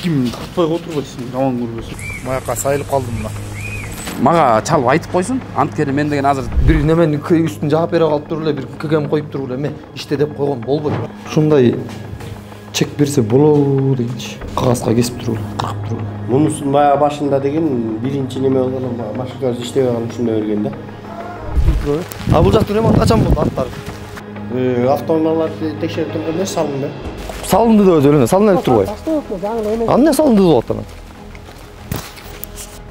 ким тартпай отурбайсың, жаман көрбөсүң. Маякка сайылып калдым да. Мага чалып айтып койсун. Анткени мен деген азыр бир неменин үстүн жаап бере калып туруп эле бир КГМ коюп туруп эле иште деп койгон болбойт. Ушундай чек берсе болобу дегенчи. Кагазга кесип туруп эле, кыркып туруп эле. Мунусун баягы башында деген биринчи неме болгон машинкабыз иштебей калып ушундай берген да. А бул жактын ремонт качан болду аттар? Автоунааларды текшерип турганда салынды. Салынды деп өзү эле, салына элек турбайбы? Аны эмне салынды деп атат?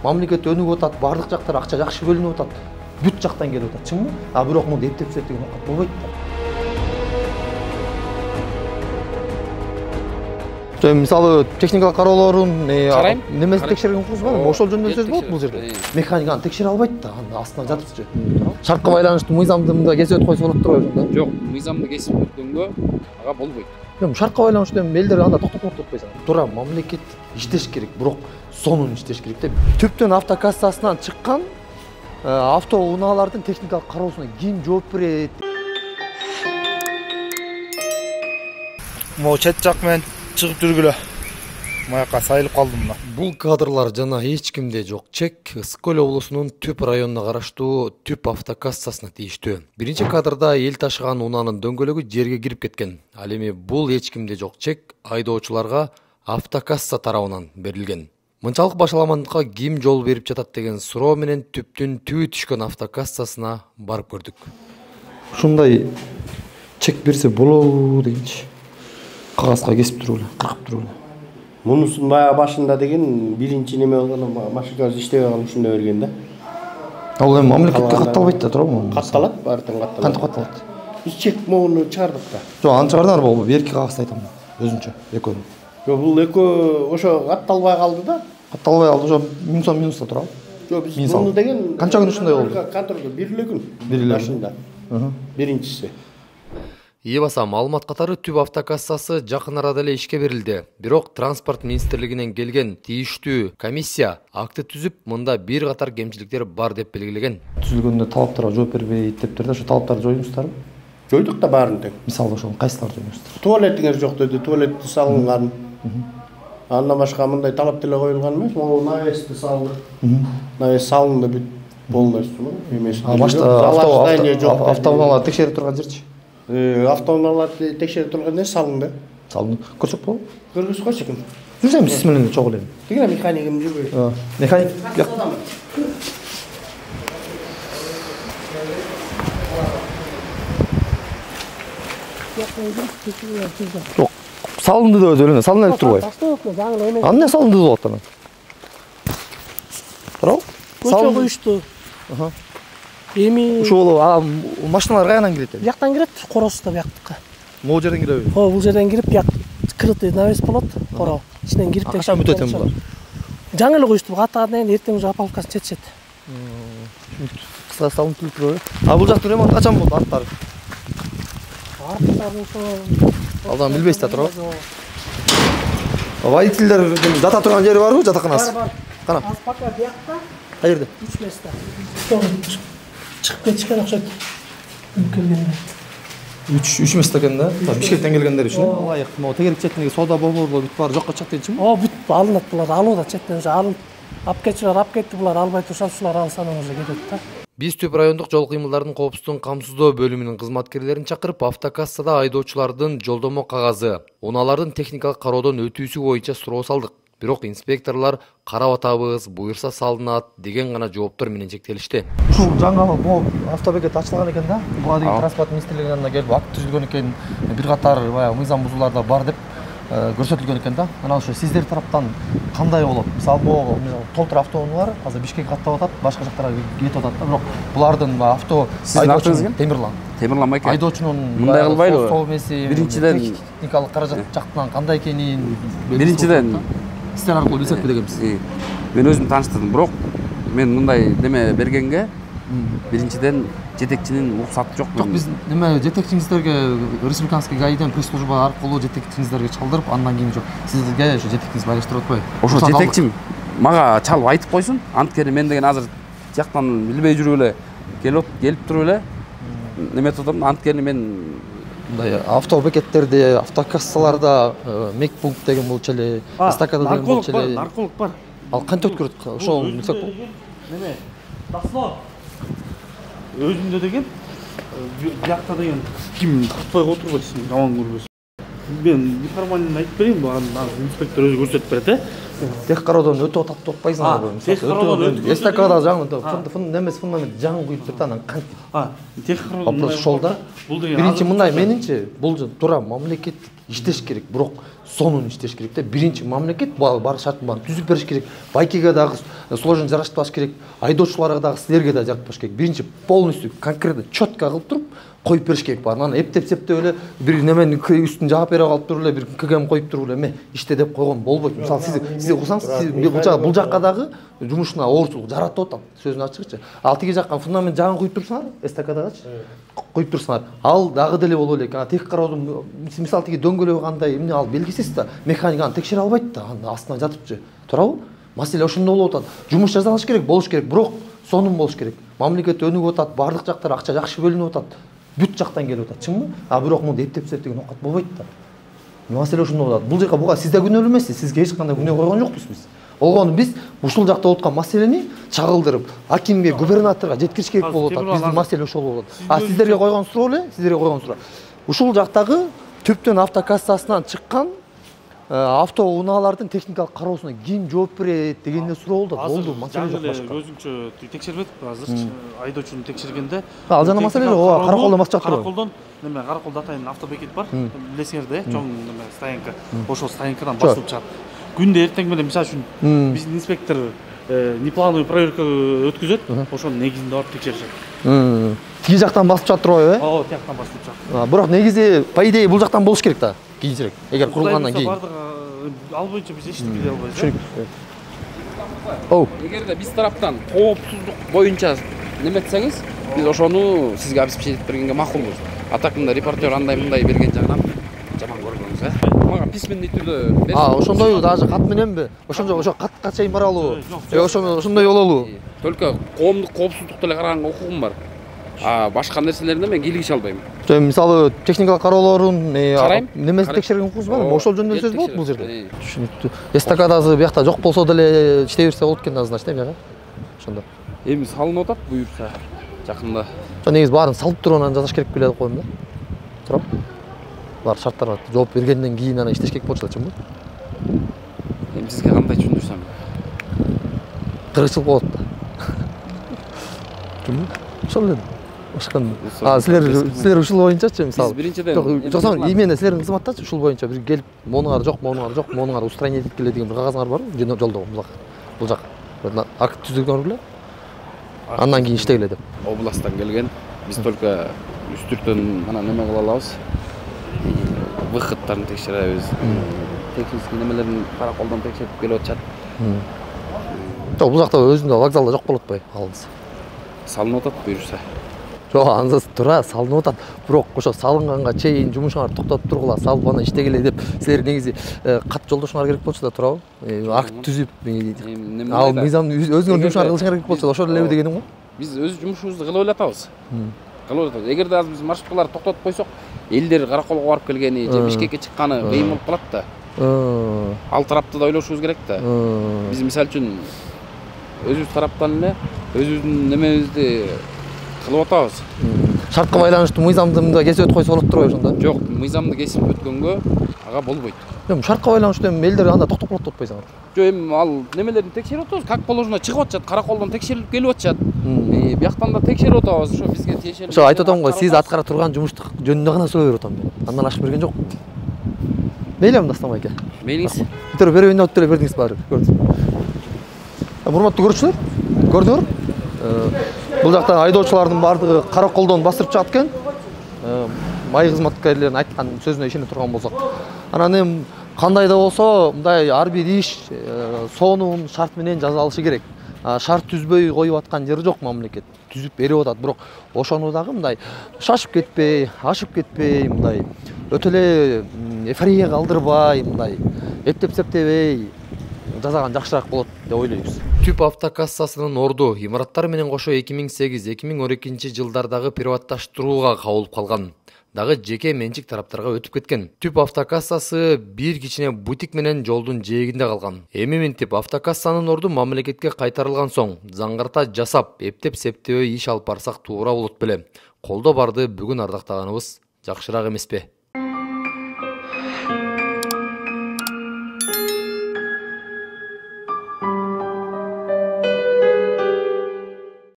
Мамлекет өнүгүп атат, бардык жактар акча жакшы бөлүнүп атат. Бүт жактан келип атат, чыңбы? А бирок муну эптеп түзөт деген болбойт да. Мисалы техникалык кароолорун немеси текшерген кузбадымы? Ошол жөнүндө сөз болот бул жерде. Механиканы текшере албайт да, аны астына жатыпчы. Шартка байланыштуу мыйзамды мында кесип өтүп койсо болот турбайбы да? жок, мыйзамды кесип өткөнгө ага болбойт. Шартка байланыштуу элдер анда токтоп отурбайсың. Туура мамлекет иштеш керек, бирок сонун иштеш керек да. Түптөн автокассасынан чыккан автоунаалардын техникалык кароосуна ким жооп берет? Могу чет жак менен чыгып жүргүлө. Маякка сайылып калдым да. Бул кадрлар жана эч кимде жок чек Ысык-Көл облусунун Түп районуна караштуу Түп автокассасына тийиштүү. Биринчи кадрда эл ташыган унаанын дөңгөлөгү жерге кирип кеткен. Ал эми бул эч кимде жок чек айдоочуларга автокасса тарабынан берилген. Мынчалык башаламандыкка ким жол берип жатат деген суроо менен Түптүн түбү түшкөн автокассасына барып көрдүк. Ушундай чек берсе болобу дегенчи. Кагазга кесип туруп эле, кыркып туруп эле. Мунусун баягы башында деген биринчи неме болгон машинкабыз иштебей калып ушундай берген да. Ал эми мамлекетке катталбайт да, туурабы? Катталат, баардыгын катталат. Кантип катталат? Биз чек могуну чыгардык да. Жок, аны чыгардыңар болбу? Берки кагазды айтам. Өзүнчө, экөөнү. Жок, бул экөө ошо катталбай калды да. Катталбай калды, ошо 1000 сом минуста турабы? Жок, биз муну деген канча күн ушундай болду? Контролдо бир эле күн. Башында. Биринчиси. Ийе баса маалымат катары Түп автокассасы жакын арада эле ишке берилди. Бирок транспорт министрлигинен келген тийиштүү комиссия акты түзүп, мында бир катар кемчиликтер бар деп белгилеген. Түзүлгөндө талаптарга жооп бербейт дептир да, ошо талаптарды жоюңуздарбы? Жойдук да баарын тең. Мисалы ошол кайсыларды жоюңуздар? Туалетиңер жок деди, туалетти салынган. Андан башка мындай талап деле коюлган эмес. Могу навести салдык. Навес салынды бүт полностью эмес. Башта автоунааларды текшерип турган жерчи? Автоунааларды текшерип турганда салынды. Салынды. Көрсөк болобу? Көргүзүп койчу ким? Жүрсөм сиз менен чогуу элем. Тигине механиким жүрбөйт. Механик жок. Салынды деп өзү эле, салына элек турбайбы? Аны салынды деп атат. Туурабы? Көчө коюшту. Эми ушул машиналар каянан кирет? Бияктан кирет, коросу да бияктыкка. Могу жерден киреби? Бул жерден кирип, бияк крытый навес болот, короо. Ичинен кирип качан бүтөт эми булар? Жаңы эле коюшту, катадан кийин эртең уже опалубкасын чечет. Кыска салынып турбайбы? А бул жактын ремонт качан болду аттар? Алдан билбейсиз да, туурабы? Водительдердин жата турган жери барбы, жатаканасы? Бар. Кана. Аз пока биякта. Каерде? 3 месте. Чыгып кетишкен окшойт. Келгенде. 3 месте экен да? Бишкектен келгендер үчүн. Ылайык. Могу тегерек четиндеги соода борборлор бүт баары жокко чыкты дечимби? Бүт алынат булар, алууда четтен уже алып. Апкетчилер апкетти, булар албай турса, ушулар алсаң уже кетет да. Биз Түп райондук жол кыймылдарын коопсуздугун камсыздоо бөлүмүнүн кызматкерлерин чакырып, автокассада айдоочулардын жолдомо кагазы, унаалардын техникалык кароодон өтүүсү боюнча суроо салдык. Бирок инспекторлор карап атабыз, буюрса салынат деген гана жооптор менен чектелишти. Ушул жаңы могу автобекет ачылган экен да. Буга дейин транспорт министрлигинен келип акт түзүлгөн экен, бир катар баягы мыйзам бузуулар да бар деп көрсөтүлгөн экен да. Анан ошо сиздер тараптан кандай болот? Мисалы могу толтур автоунаалар азыр Бишкек каттап атат, башка жактарга кетип атат да. Бирок булардын авто айдоочу Темирлан. Темирлан байке. Айдоочунун мындай кылбайлыбы? Биринчиден техникалык каражат жактынан кандай экенин биринчиден сиздер аркылуу билсекпи дегенбиз. Мен өзүм тааныштырдым, бирок мен мындай неме бергенге биринчиден жетекчинин уруксаты жок. Жок, биз неме жетекчиңиздерге республиканский ГАИден пресс-служба аркылуу жетекчиңиздерге чалдырып, андан кийин сизге ошо жетекчиңиз байлаштырып атпайбы? Ошо жетекчим мага чалып айтып койсун. Анткени мен деген азыр жактан билбей жүрүп эле келип туруп эле неме турдум. Анткени мен мындай автобекеттерде, автокассаларда медпункт деген болчу эле, эстакада деген болчу эле. Нарколог бар. Ал кантип өткөрөт? Ошол мисак неме? Таслоо. Өзүндө деген биякта деген ким тартпай отурбайсың, жаман көрбөсүң. Мен информацияны айтып берейин, бу инспектор өзү көрсөтүп берет, тех кароодон өтүп атат деп атпайсыңарбы? Тех кароодон өтүп эстакада жаңы немес фундамент жаңы куюп турат, анан кантип? Тех кароодон Вопрос ошолда. Биринчи мындай менимче, бул туура мамлекет иштеш керек, бирок сонун иштеш керек да. Биринчи мамлекет бар шартын баарын түзүп бериш керек. Байкеге дагы сложный жаратпаш керек, айдоочуларга дагы силерге да жаратпаш керек. Биринчи полностью конкретно четко кылып туруп коюп бериш керек бар. Анан эптеп эле бир неменин үстүн жаап бере калып туруп эле бир КГМ коюп туруп эле иште деп койгон болбойт. Мисалы сиз окусаңыз, бул жакка дагы жумушуна оорчулук жаратып атат, сөзүн ачыгычы. Ал тиги жакка фундамент жагын куюп турсаңар, эстакадагачы коюп турсаңар, ал дагы деле боло элек. Тех кароодун мисалы тиги дөңгөлөгү кандай, эмне ал белгисиз да, механик аны текшере албайт да, анын астына жатыпчы. Туурабы? Маселе ошондо болуп атат. Жумуш жасалыш керек, болуш керек, бирок сонун болуш керек. Мамлекет өнүгүп атат, бардык жактар акча жакшы бөлүнүп атат. Бүт жактан келип атат, чыңбы? Бирок мунда эптеп деген окат болбойт да. Маселе ошондо болот. Бул жака буга сиз да күнөөлүү эмессиз, сизге эч кандай күнөө койгон жокпуз биз. Болгону биз ушул жакта болуп аткан маселени чагылдырып, акимге, губернаторго жеткириш керек болуп атат. Биздин маселе ошол болот. Сиздерге койгон суроо. Ушул жактагы түптөн автокассасынан чыккан автоунаалардын техникалык кароосуна ким жооп берет деген эле суроо болду. Болду, маселе жок башка. Өзүнчө текшербедик азырчы. Айдоочуну текшергенде ал жана маселе жок. Караколдон бакчак туруп. Караколдон Караколдо атайын автобекет бар. Билесиңер да, чоң стоянка. Ошол стоянкадан басылып чыгат. Күндө эртең менен мисалы үчүн биздин инспектор неплановый проверка өткөзөт, ошонун негизинде барып текшеришет. Тиги жактан басып чыгат турбайбы? Ооба, тияктан басылып чыгат. Бирок негизи по идее бул жактан болуш керек да, кийинчерээк. Эгер курулгандан кийин. Ал боюнча биз эчтеке деле албайбыз. Эгерде биз тараптан коопсуздук боюнча неметсеңиз, биз ошону сизге обеспечить этип бергенге макулбуз. А так мында репортер андай мындай берген жагынан жаман көрбөңүз, Мага письменный түрдө берип. Ошондой даже кат мененби? Ошо катка чейин баралуу? Ошондой бололу. Только коомдук коопсуздукту эле караганга укугум бар. Башка нерселеринде мен кийлигише албайм. Мисалы техникалык кароолорун немеси карайм. Текшерген укугуңуз барбы? Ошол жөнүндө сөз болот бул жерде. Түшүнүктүү. Эстакадасы биякта жок болсо деле иштей берсе болот экен да, значит, бияка. Ошондо. Эми салынып атат буюрса жакында. Негизи баарын салып туруп анан жасаш керек беле деп коем да. Туурап. Бар шарттарга жооп бергенден кийин анан иштеш керек болчу да, чынбы? Эми сизге кандай түшүндүрсөм? Кыргызчылык болот да. Чынбы? Ошол эле. Силер ушул боюнчачы мисалы. Биз биринчиден жоксоң именно силердин кызматтачы ушул боюнча бир келип монуңар жок, монуңар устранение этип келе деген бир кагазыңар барбы? Жолдо бул жак. Акт түзүлгөн беле? Андан кийин иштегиле деп. Областтан келген. Биз только үстүртөн анан неме кыла алабыз. Выходтарын текшеребиз. Технический немелерин караколдон текшерип келип атышат. Бул жакта өзүндө вокзалда жок болот атпайбы? Алынса. Салынып атат буюрса. Жок, анда туура салынып атат. Бирок ошо салынганга чейин жумушуңарды токтотуп тургула, салып анан иштегиле деп силер негизи кат жолдошуңар керек болчу да, туурабы? Акт түзүп, ал мыйзам өзүңөрдүн жумушуңарды кылышыңар керек болчу да, ошол эле дегеним го. Биз өз жумушубузду кылып элатабыз. Эгерде азыр биз маршруткаларды токтотуп койсок, элдер Караколго барып келгени же Бишкекке чыкканы кыйын болуп калат да. Ал тарапты да ойлошубуз керек да. Биз мисалы үчүн өзүбүз тараптан эле өзүбүздүн немебизди кылып атабыз. Шартка байланыштуу мыйзамды мында кесип өтүп койсо болот турбайбы ошондо? Жок, мыйзамды кесип өткөнгө ага болбойт. Шартка байланыштуу эми элдер анда токтоп калат деп атпайсыңар? Жок, эми ал немелерин текшерип атабыз, как положено чыгып атышат, Караколдон текшерилип келип атышат. Бияктан да текшерип атабыз, ошо бизге тиешелүү. Ошо айтып атам го, сиз аткара турган жумушту жөнүндө гана суроо берип атам мен. Андан ашык берген жокмун. Мейли Астан байке. Мейлиңиз. Битер беребин деп деле бердиңиз баары. Көрдүңүз. Урматтуу көрүүчүлөр, көрдүңөр? Бул жакта айдоочулардын баардыгы Караколдон басырып чыгат экен. Май кызматкерлеринин айткан сөзүнө ишене турган болсок. Анан эми кандай да болсо, мындай ар бир иш сонун шарт менен жасалышы керек. Шарт түзбөй коюп аткан жери жок мамлекет. Түзүп берип атат, бирок ошону дагы мындай шашып кетпей, ашып кетпей, мындай өтө эле эйфорияга алдырбай, мындай эптеп-септебей жасаган жакшыраак болот деп ойлойбуз. Түп автокассасынын орду имараттар менен кошо 2008-2012 жылдардагы приватташтырууга кабылып калган. дагы жеке менчик тараптарга өтүп кеткен. Түп автокассасы бир кичине бутик менен жолдун жээгинде калган. Эми минтип автокассанын орду мамлекетке кайтарылган соң заңгарта жасап, эптеп септебей иш алып барсак туура болот беле. Колдо барды бүгүн ардактаганыбыз жакшыраак эмеспи?